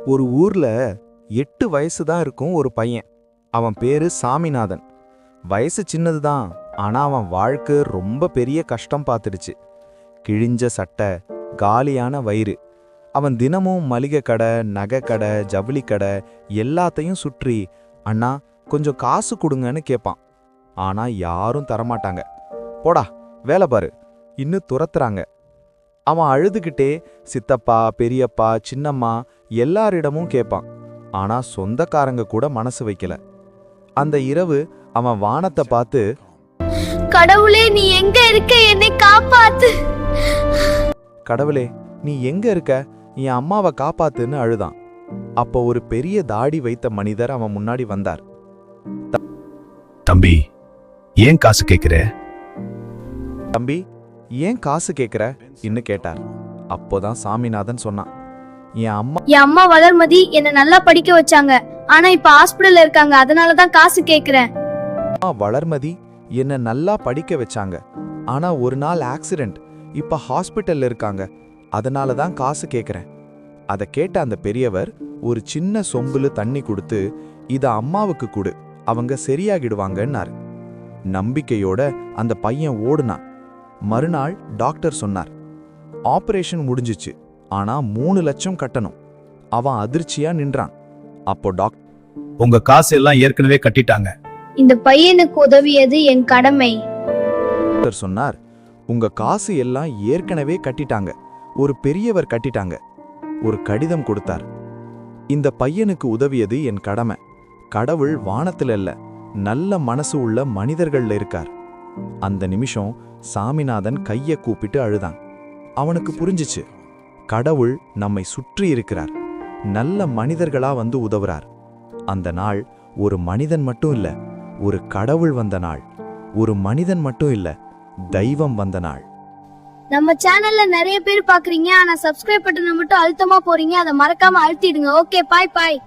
ஒரு ஊர்ல 8 வயசு தான் இருக்கும் ஒரு பையன். அவன் பேரு சாமிநாதன். வயசு சின்னதுதான், ஆனா அவன் வாழ்க்கை ரொம்ப பெரிய கஷ்டம் பார்த்துடுச்சு. கிழிஞ்ச சட்டை, காலியான வயிறு. அவன் தினமும் மளிகை கடை, நகை கடை, ஜவுளி கடை எல்லாத்தையும் சுற்றி, அண்ணா கொஞ்சம் காசு கொடுங்கன்னு கேட்பான். ஆனா யாரும் தரமாட்டாங்க. போடா வேலை பாரு, இன்னும் துரத்துறாங்க. அவன் அழுதுகிட்டே சித்தப்பா, பெரியப்பா, சின்னம்மா எல்லாரிடமும் கேட்பான். ஆனா சொந்தக்காரங்க கூட மனசு வைக்கல. அந்த இரவு அவன் வானத்தை பார்த்து, கடவுளே நீ எங்க இருக்க, என்னை காப்பாத்து. கடவுளே நீ எங்க இருக்க, என் அம்மாவை காப்பாத்துன்னு அழுதான். அப்போ ஒரு பெரிய தாடி வைத்த மனிதர் அவன் முன்னாடி வந்தார். தம்பி, ஏன் காசு கேக்குற? தம்பி ஏன் காசு கேக்குற இன்னு கேட்டார். அப்போதான் சாமிநாதன் சொன்னான், என் அம்மா வளர்மதி என்ன நல்லா படிக்க வச்சாங்க. ஆனா இப்ப ஹாஸ்பிடல்ல இருக்காங்க, அதனாலதான் காசு கேக்குறேன். வளர்மதி என்ன நல்லா படிக்க வச்சாங்க, ஆனா ஒரு நாள் ஆக்சிடென்ட், இப்ப ஹாஸ்பிட்டல்ல இருக்காங்க, அதனால தான் காசு கேக்குறேன். அதை கேட்ட அந்த பெரியவர் ஒரு சின்ன சொம்புல தண்ணி கொடுத்து, இத அம்மாவுக்கு கொடு, அவங்க சரியாகிடுவாங்கன்னாரு. நம்பிக்கையோட அந்த பையன் ஓடுனான். மறுநாள் டாக்டர் சொன்னார், ஆபரேஷன் முடிஞ்சிச்சு, ஆனா 3 லட்சம் கட்டணும். அவன் அதிர்ச்சியா நின்றான். அப்போ உங்க காசு எல்லாம் ஏற்கனவே கட்டிட்டாங்க. இந்த பையனுக்கு உதவியது என் கடமை. டாக்டர் சொன்னார், உங்க காசு எல்லாம் ஏற்கனவே கட்டிட்டாங்க, ஒரு பெரியவர் கட்டிட்டாங்க. ஒரு கடிதம் கொடுத்தார். இந்த பையனுக்கு உதவியது என் கடமை. கடவுள் வானத்துல இல்ல, நல்ல மனசு உள்ள மனிதர்கள்ல இருக்கார். அந்த நிமிஷம் சாமிநாதன் கைய கூப்பிட்டு அழுதான். அவனுக்கு புரிஞ்சிச்சு, கடவுள் நம்மை சுற்றி இருக்கிறார், நல்ல மனிதர்களா வந்து உதவுறார். அந்த நாள் ஒரு மனிதன் மட்டும் இல்ல, ஒரு கடவுள் வந்த நாள். ஒரு மனிதன் மட்டும் இல்ல, தெய்வம் வந்த நாள். நம்ம சேனல்ல நிறைய பேர் பாக்குறீங்க, ஆனா சப்ஸ்கிரைப் பட்டனை மட்டும் அழுத்தமா போறீங்க. அதை மறக்காம அழுத்திடுங்க. ஓகே, பாய் பாய்.